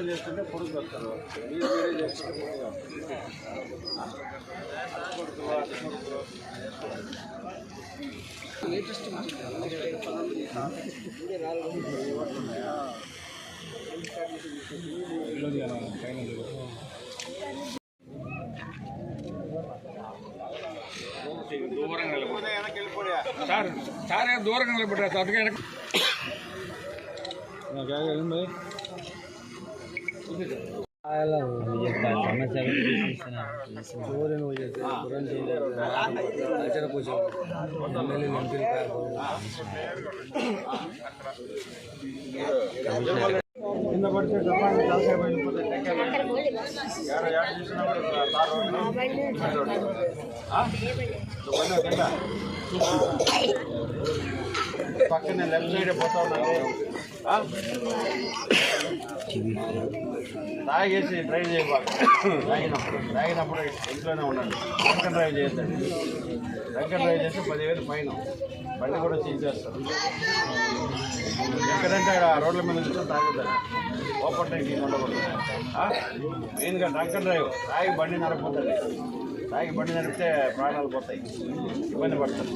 చేస్తుంటే పొడుగు వస్తారు దూరంగా నిలబడ్డా కింద పడితే పక్కనే లెఫ్ట్ సైడ్ పోతా ఉన్నాను. తాగేసి డ్రైవ్ చేయబాకు. తాగినప్పుడు ఇంట్లోనే ఉండండి. డ్రంక్ డ్రైవ్ చేయొద్దండి. డ్రంక్ డ్రైవ్ చేస్తే 10,000 ఫైన్. బండి కూడా చేస్తారు. ఎక్కడంటే రోడ్ల మీద నుంచి తాగొద్దండి. ఓపెన్ డ్రింకింగ్ ఉండకూడదు. మెయిన్గా డ్రంక్ డ్రైవ్. తాగి బండి నడపొద్దండి. తాగి బండి నడిపితే ప్రాణాలు పోతాయి, ఇబ్బంది పడతారు.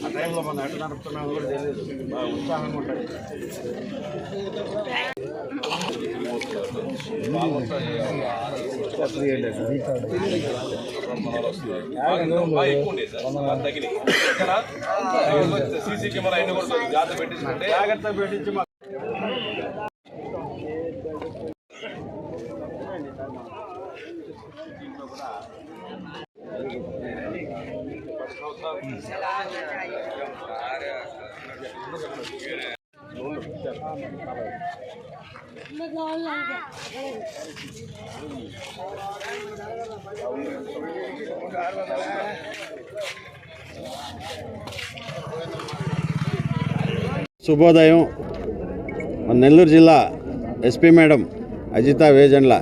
ఆ టైంలో మనం ఎట్లా నడుపుతున్నామో కూడా తెలియదు. బాగా ఉత్సాహంగా ఉంటుంది. సీసీ కెమెరా అయినా కూడా జాగ్రత్త పెట్టించి శుభోదయం. నెల్లూరు జిల్లా ఎస్పీ మేడం అజితా వేజండ్ల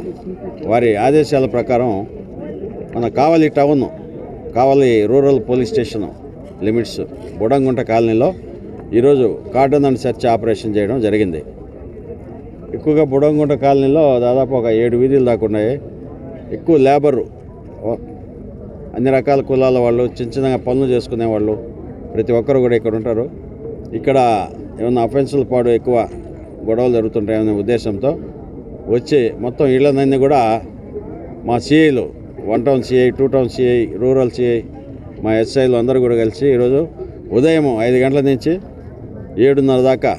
వారి ఆదేశాల ప్రకారం మన Kavali town, Kavali rural police station limits Budangunta కాలనీలో ఈరోజు కార్డన్ అండ్ సెర్చ్ ఆపరేషన్ చేయడం జరిగింది. ఎక్కువగా బుడంగుంట కాలనీలో దాదాపు ఒక 7 వీధులు దాకా ఉన్నాయి. ఎక్కువ లేబరు, అన్ని రకాల కులాల వాళ్ళు, చిన్న చిన్నగా పనులు చేసుకునే వాళ్ళు ప్రతి ఒక్కరు కూడా ఇక్కడ ఉంటారు. ఇక్కడ ఏమన్నా అఫెన్సుల పాడు ఎక్కువ గొడవలు జరుగుతుంటాయనే ఉద్దేశంతో వచ్చి మొత్తం ఇళ్ళన్నీ కూడా మా సిఐలు, 1 town CI, 2 town CI, rural CI, మా ఎస్ఐలు అందరూ కూడా కలిసి ఈరోజు ఉదయం 5 గంటల నుంచి 7:30 దాకా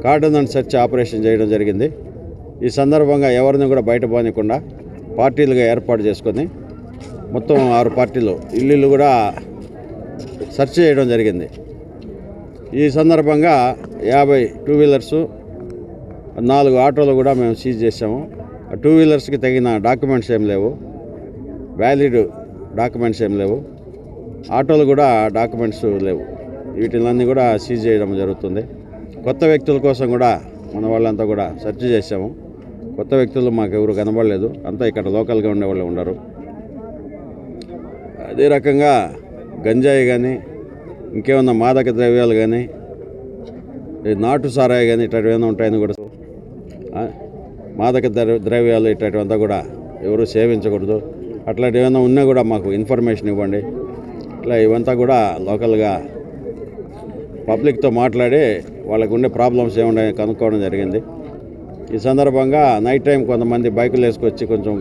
కార్డన్ అండ్ సెర్చ్ ఆపరేషన్ చేయడం జరిగింది. ఈ సందర్భంగా ఎవరిని కూడా బయట పోనీయకుండా పార్టీలుగా ఏర్పాటు చేసుకొని మొత్తం 6 పార్టీలు ఇల్లు కూడా సెర్చ్ చేయడం జరిగింది. ఈ సందర్భంగా 50 2 వీలర్సు, 4 ఆటోలు కూడా మేము సీజ్ చేసాము. ఆ 2 వీలర్స్కి తగిన డాక్యుమెంట్స్ ఏం లేవు, వ్యాలిడ్ డాక్యుమెంట్స్ ఏం లేవు. ఆటోలు కూడా డాక్యుమెంట్స్ లేవు. వీటిలన్నీ కూడా సీజ్ చేయడం జరుగుతుంది. కొత్త వ్యక్తుల కోసం కూడా మన వాళ్ళంతా కూడా సెర్చ్ చేసాము. కొత్త వ్యక్తులు మాకు ఎవరు కనబడలేదు. అంతా ఇక్కడ లోకల్గా ఉండేవాళ్ళు ఉండరు. అదే రకంగా గంజాయి కానీ, ఇంకేమన్నా మాదక ద్రవ్యాలు కానీ, నాటు సారాయి కానీ ఇట్లాంటివి ఏమైనా ఉంటాయని కూడా, మాదక ద్రవ్యాలు ఇట్లాంటివంతా కూడా ఎవరు సేవించకూడదు. అట్లాంటివి ఏమైనా ఉన్నా కూడా మాకు ఇన్ఫర్మేషన్ ఇవ్వండి. ఇట్లా ఇవంతా కూడా లోకల్గా పబ్లిక్తో మాట్లాడి వాళ్ళకు ఉండే ప్రాబ్లమ్స్ ఏమున్నాయని కనుక్కోవడం జరిగింది. ఈ సందర్భంగా నైట్ టైం కొంతమంది బైకులు వేసుకొచ్చి కొంచెం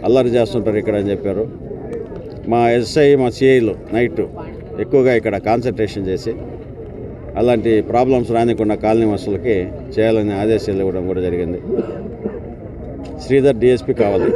అల్లరి చేస్తుంటారు ఇక్కడ అని చెప్పారు. మా ఎస్ఐ, మా సిఐలు నైట్ ఎక్కువగా ఇక్కడ కాన్సన్ట్రేషన్ చేసి అలాంటి ప్రాబ్లమ్స్ రానికుండా కాలనీ వాసులకి చేయాలని ఆదేశాలు ఇవ్వడం కూడా జరిగింది. శ్రీధర్, డిఎస్పీ కావాలి.